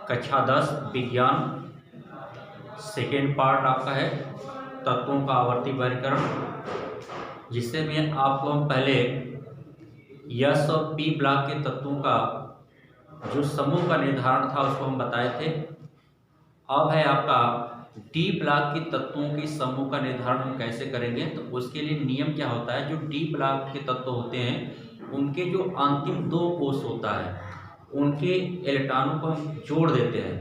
कक्षा 10 विज्ञान second part आपका है तत्वों का आवर्ती वर्गीकरण, जिससे में आपको हम पहले यस और पी ब्लॉक के तत्वों का जो समूह का निर्धारण था उसको हम बताए थे। अब है आपका डी ब्लॉक के तत्वों के समूह का निर्धारण हम कैसे करेंगे। तो उसके लिए नियम क्या होता है, जो डी ब्लॉक के तत्व होते हैं उनके जो अंतिम दो कोष होता है उनके इलेक्ट्रॉनों को हम जोड़ देते हैं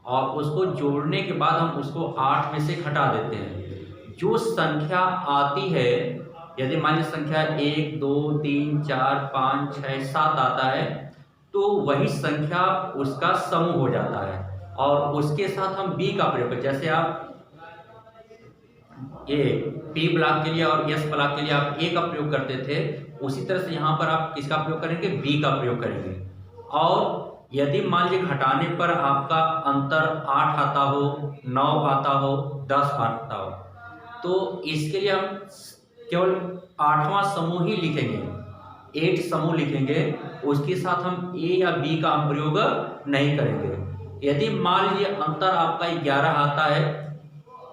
और उसको जोड़ने के बाद हम उसको 8 में से घटा देते हैं। जो संख्या आती है, यदि मान लीजिए संख्या 1 2 3 4 5 6 7 आता है तो वही संख्या उसका समूह हो जाता है और उसके साथ हम बी का प्रयोग करें। जैसे आप ए पी ब्लॉक के लिए और एस ब्लॉक के लिए आप ए का प्रयोग करते थे, उसी तरह से यहाँ पर आप किसका प्रयोग करेंगे, बी का प्रयोग करेंगे। और यदि मान लीजिए घटाने पर आपका अंतर 8 आता हो, 9 आता हो, 10 आता हो, तो इसके लिए हम केवल 8वां समूह ही लिखेंगे, 8 समूह लिखेंगे, उसके साथ हम ए या बी का हम प्रयोग नहीं करेंगे। यदि मान लीजिए अंतर आपका 11 आता है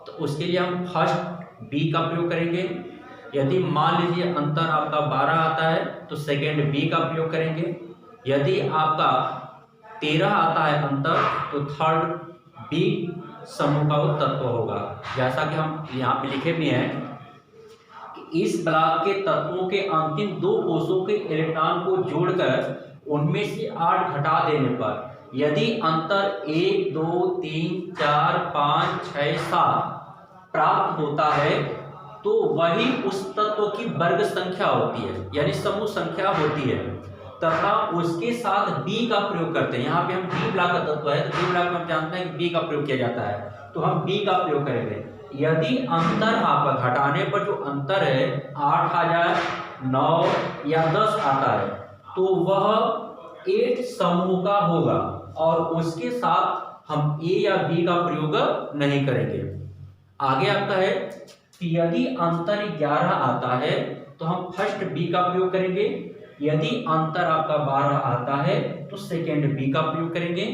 तो उसके लिए हम फर्स्ट बी का प्रयोग करेंगे। यदि मान लीजिए अंतर आपका 12 आता है तो सेकेंड बी का प्रयोग करेंगे। यदि आपका 13 आता है अंतर तो थर्ड बी समूह का वो तत्व होगा। जैसा कि हम यहाँ पे लिखे भी हैं कि इस ब्लॉक के तत्वों के अंतिम दो कोषों के इलेक्ट्रॉन को जोड़कर उनमें से 8 घटा देने पर यदि अंतर 1 2 3 4 5 6 7 प्राप्त होता है तो वही उस तत्व की वर्ग संख्या होती है, यानी समूह संख्या होती है, तथा उसके साथ बी का प्रयोग करते हैं। यहाँ पे हम बी ब्लॉक का तत्व है तो बी ब्लॉक में हम जानते हैं कि बी का प्रयोग किया जाता है, तो हम बी का प्रयोग करेंगे। यदि अंतर आपका घटाने पर जो अंतर है 8 आ जाए, 9 या 10 आता है तो वह 8 समूह का होगा और उसके साथ हम ए या बी का प्रयोग नहीं करेंगे। आगे आपका है कि यदि अंतर 11 आता है तो हम फर्स्ट बी का प्रयोग करेंगे। यदि अंतर आपका 12 आता है तो सेकेंड बी का प्रयोग करेंगे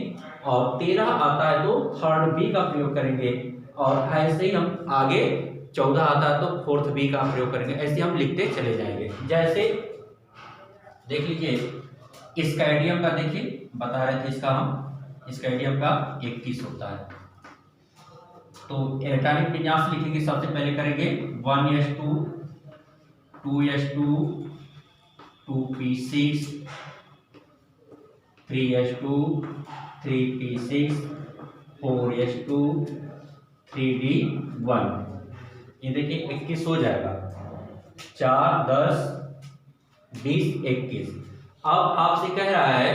और 13 आता है तो थर्ड बी का प्रयोग करेंगे और ऐसे ही हम आगे 14 आता है तो फोर्थ बी का प्रयोग करेंगे। ऐसे हम लिखते चले जाएंगे। जैसे देख लीजिए स्कैंडियम का, देखिए बता रहे थे इसका हम स्कैंडियम का 21 होता है तो इलेक्ट्रॉनिक विन्यास लिखेंगे। सबसे पहले करेंगे 1s2 2s2 2p6 3s2 3p6 4s2 3d1। ये देखिए 21 हो जाएगा, 4 10 20 21। अब आपसे कह रहा है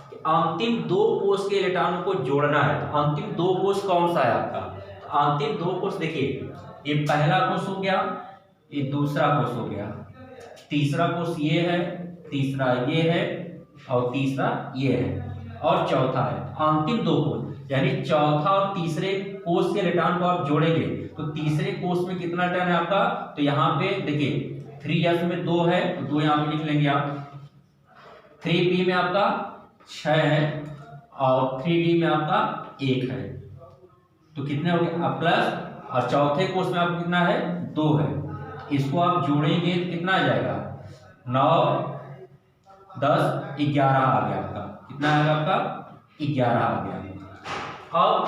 कि अंतिम दो कोष के इलेक्ट्रॉनों को जोड़ना है। अंतिम दो कोष कौन सा है आपका, अंतिम दो कोष देखिए, ये पहला कोष हो गया, ये दूसरा कोष हो गया, तीसरा कोष ये है, तीसरा ये है और तीसरा ये है और चौथा है। अंतिम दो कोष यानी चौथा और तीसरे कोष के इलेक्ट्रॉन को आप जोड़ेंगे तो तीसरे कोष में कितना इलेक्ट्रॉन है आपका, तो यहाँ पे देखिए 3s में 2 है तो 2 यहाँ पे लिख लेंगे आप, 3p में आपका 6 है और 3d में आपका 1 है, तो कितने हो गए आप प्लस, और चौथे कोष में आपको कितना है 2 है। इसको आप जोड़ेंगे तो कितना आ जाएगा, 9 10 11 आ गया आपका। कितना आएगा आपका, 11 आ गया। अब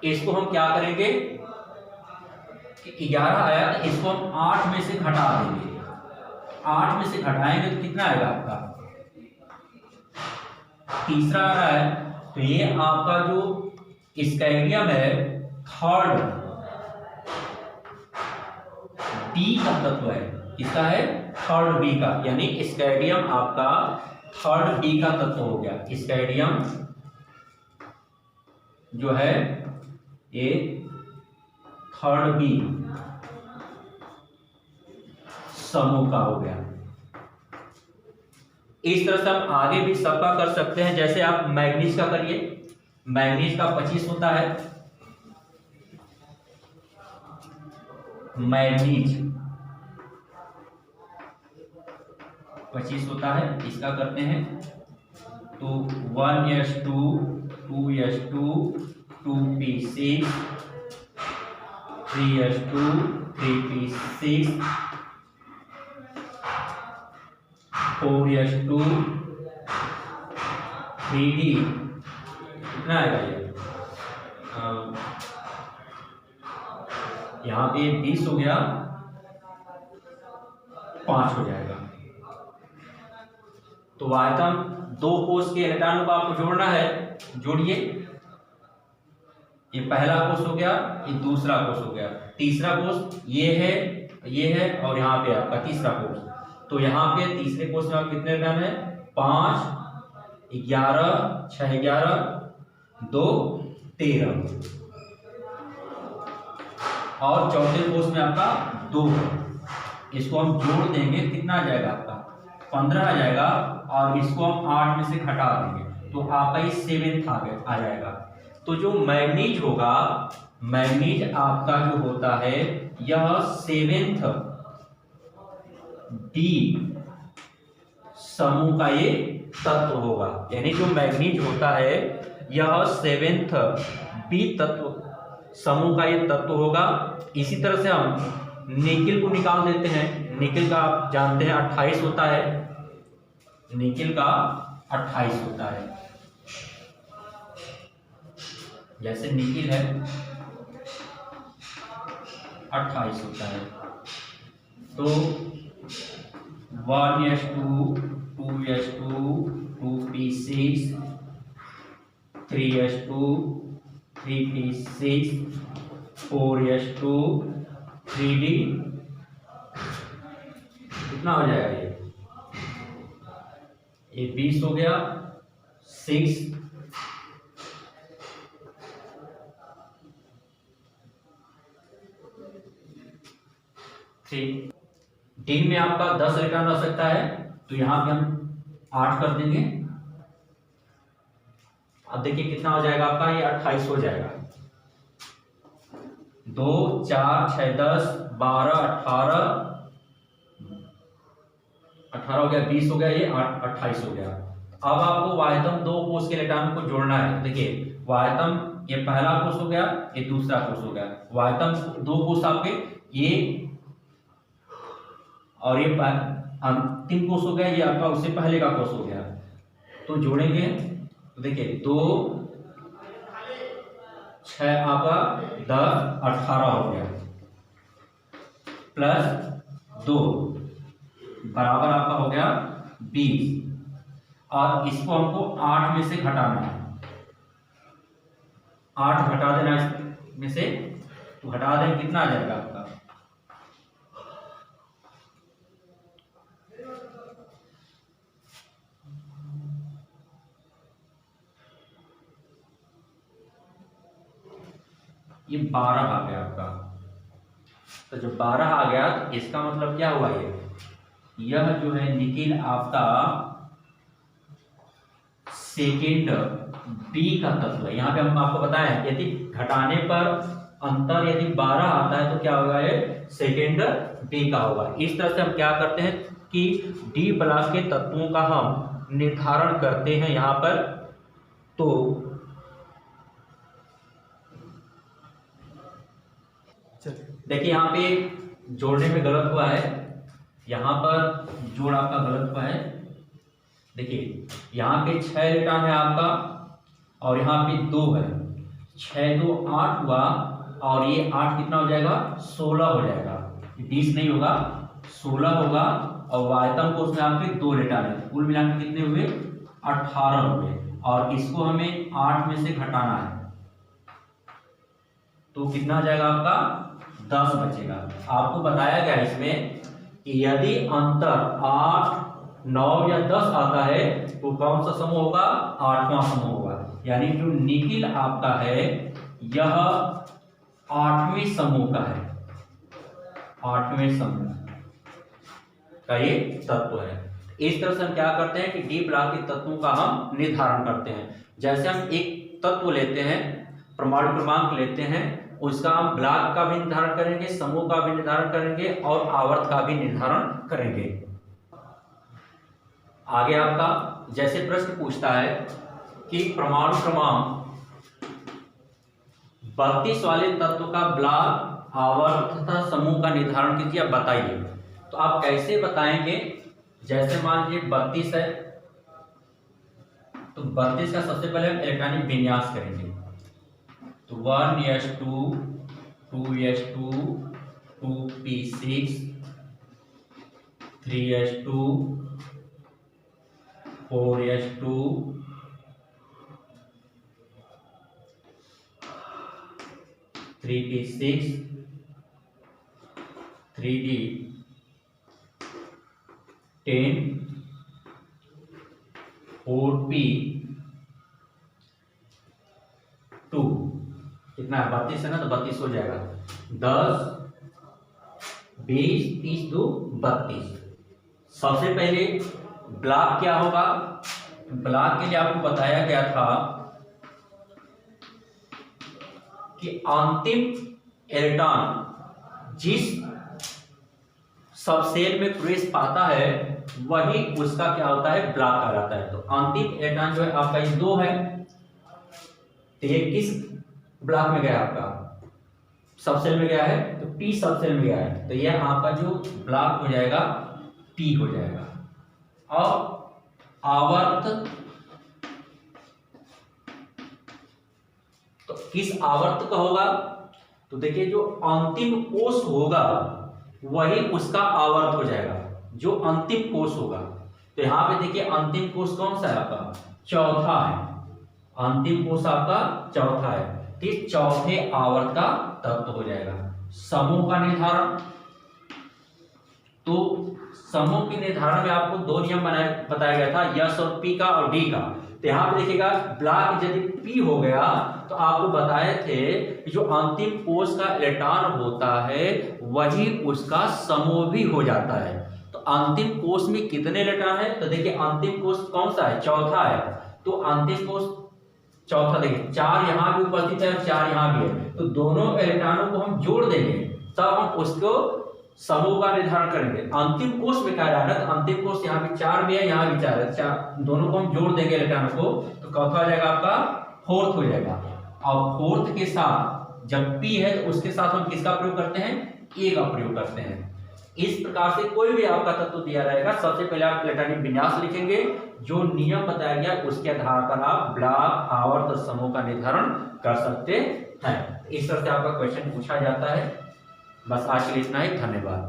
इसको हम क्या करेंगे कि 11 आया तो इसको हम 8 में से घटा देंगे। 8 में से घटाएंगे तो कितना आएगा आपका, तीसरा आ रहा है, तो ये आपका जो स्कैंडियम है थर्ड बी का तत्व है। किसका है, थर्ड बी का, यानी स्कैंडियम आपका थर्ड बी का तत्व हो गया। स्कैंडियम जो है ये थर्ड बी समूह का हो गया। इस तरह से हम आगे भी सबका कर सकते हैं। जैसे आप मैग्नीज का करिए, मैग्नीज का 25 होता है, मैग्नीज 25 होता है, इसका करते हैं तो 1s2 2s2 2p6 3s2 3p6 4s2 3d कितना आएगा ये यहाँ पे 20 हो गया, 5 हो जाएगा। तो आयतन दो कोष के इलेक्ट्रॉनों को आपको जोड़ना है, जोड़िए। ये पहला कोष हो गया, ये दूसरा कोष हो गया, तीसरा कोष ये है और यहाँ पे आपका तीसरा कोष। तो यहाँ पे तीसरे कोष में कितने इलेक्ट्रॉन है? 5 11 6 11 2 13 और चौथे कोष में आपका 2 है। इसको हम जोड़ देंगे, कितना आ जाएगा आपका? 15 आ जाएगा और इसको हम 8 में से घटा देंगे तो आपका ये 7th आ जाएगा। तो जो मैग्नीज होगा, मैग्नीज आपका जो होता है यह 7th डी समूह का ये तत्व होगा। यानी जो मैग्नीज होता है यह 7th बी तत्व समूह का ये तत्व होगा। इसी तरह से हम निकिल को निकाल देते हैं। निकिल का आप जानते हैं 28 होता है, निकिल का 28 होता है। जैसे निकिल है 28 होता है। तो 1s2 2s2 2p6 3s2 3p6 4s2 3d कितना हो जाएगा? ये 20 हो गया, 6 3 डी में आपका 10 इलेक्ट्रॉन रह सकता है, तो यहां पे हम 8 कर देंगे। अब देखिए कितना हो जाएगा आपका? ये 28 हो जाएगा। 2 4 6 10 12 18 हो गया, 20 हो गया, ये 28 हो गया। अब आपको वायतम दो कोष के इलेक्ट्रॉन को जोड़ना है। देखिए वायतम ये पहला कोष हो गया, ये दूसरा कोष हो गया। वायतम दो कोष आपके ये और ये अंतिम कोष हो गया, ये आपका उससे पहले का कोष हो गया। तो जोड़ेंगे तो देखिए 2 6 आपका 10 18 हो गया, प्लस 2 बराबर आपका हो गया 20। और इसको हमको 8 में से घटाना है। 8 घटा देना इसमें से, तो घटा दें कितना आ जाएगा आपका? ये 12 आ गया आपका। तो जो 12 आ गया तो इसका मतलब क्या हुआ? यह जो है निकिल आपका सेकेंड बी का तत्व है। यहाँ पे हम आपको बताएं यदि घटाने पर अंतर यदि 12 आता है तो क्या होगा? ये सेकेंड बी का होगा। इस तरह से हम क्या करते हैं कि डी ब्लॉक के तत्वों का हम निर्धारण करते हैं यहाँ पर। तो देखिए यहाँ पे जोड़ने में गलत हुआ है, यहाँ पर जोड़ आपका गलत हुआ है। देखिए यहाँ पे 6 इलेक्ट्रॉन है आपका और यहाँ पे 2 है। 6 2 8 हुआ और ये 8 कितना हो जाएगा? 16 हो जाएगा। 20 नहीं होगा, 16 होगा। और वायतम कोष में आपके 2 इलेक्ट्रॉन है, कुल मिलाकर कितने हुए? 18 हुए। और इसको हमें 8 में से घटाना है तो कितना हो जाएगा आपका? 10 बचेगा। आपको बताया गया इसमें कि यदि अंतर 8 9 या 10 आता है तो कौन सा समूह होगा? 8वां समूह होगा। यानी जो निकिल आपका है यह 8वें समूह का है, 8वें समूह का ये तत्व है। इस तरह से हम क्या करते हैं कि डी ब्लॉक के तत्वों का हम निर्धारण करते हैं। जैसे हम एक तत्व लेते हैं, परमाणु क्रमांक लेते हैं, उसका हम ब्लॉक का भी निर्धारण करेंगे, समूह का भी निर्धारण करेंगे और आवर्त का भी निर्धारण करेंगे। आगे आपका जैसे प्रश्न पूछता है कि परमाणु क्रमांक 32 वाले तत्व का ब्लॉक आवर्त तथा समूह का निर्धारण कीजिए, अब बताइए। तो आप कैसे बताएंगे, जैसे मान लीजिए 32 है, तो 32 का सबसे पहले हम इलेक्ट्रॉनिक विन्यास करेंगे। तो 1s2 2s2 2p6 3s2 4s2 3p6 3d10 4p2 कितना है, 32 है ना, तो 32 हो जाएगा। 10 20 30 2 32। सबसे पहले ब्लॉक क्या होगा, ब्लॉक के लिए आपको बताया गया था कि अंतिम इलेक्ट्रॉन जिस सबसेल में प्रवेश पाता है वही उसका क्या होता है, ब्लॉक कहलाता है। तो अंतिम इलेक्ट्रॉन जो है आपका ये 2 है, तो ये किस ब्लॉक में गया, आपका सबसेल में गया है, तो पी सबसेल में गया है, तो ये आपका जो ब्लॉक हो जाएगा पी हो जाएगा। और आवर्त, तो किस आवर्त का होगा, तो देखिए जो अंतिम कोष होगा वही उसका आवर्त हो जाएगा, जो अंतिम कोष होगा। तो यहां पे देखिए अंतिम कोष कौन सा है आपका, चौथा है, अंतिम कोष आपका चौथा है, तो चौथे आवर्त का तत्व हो जाएगा। समूह का निर्धारण, तो समूह के निर्धारण में आपको 2 नियम बताया गया था, यस और पी का और डी का। तो यहाँ पे देखिएगा ब्लॉक यदि पी हो गया तो आपको बताए थे कि जो अंतिम कोष का इलेक्ट्रॉन होता है वही उसका समूह भी हो जाता है। तो अंतिम कोष में कितने इलेक्ट्रॉन है, तो देखिए अंतिम कोष कौन सा है, चौथा है, तो अंतिम कोष चौथा, देखिए 4 यहाँ भी उपस्थित है और 4 यहाँ भी है, तो दोनों इलेक्ट्रॉनों को हम जोड़ देंगे तब हम उसको समूह का निर्धारण करेंगे। अंतिम कोष में क्या रहा है, तो अंतिम कोष यहाँ भी 4 भी है, यहाँ भी 4 है, 4 दोनों को हम जोड़ देंगे इलेक्ट्रॉनों को, तो चौथा हो जाएगा आपका 4th हो जाएगा। और 4th के साथ जब पी है तो उसके साथ हम किसका प्रयोग करते हैं, ए का प्रयोग करते हैं। इस प्रकार से कोई भी आपका तत्व दिया रहेगा, सबसे पहले आप इलेक्ट्रॉनिक विन्यास लिखेंगे, जो नियम बताया गया उसके आधार पर आप ब्लॉक आवर्त और समूह का निर्धारण कर सकते हैं। इस तरह से आपका क्वेश्चन पूछा जाता है। बस आज के लिए इतना ही, धन्यवाद।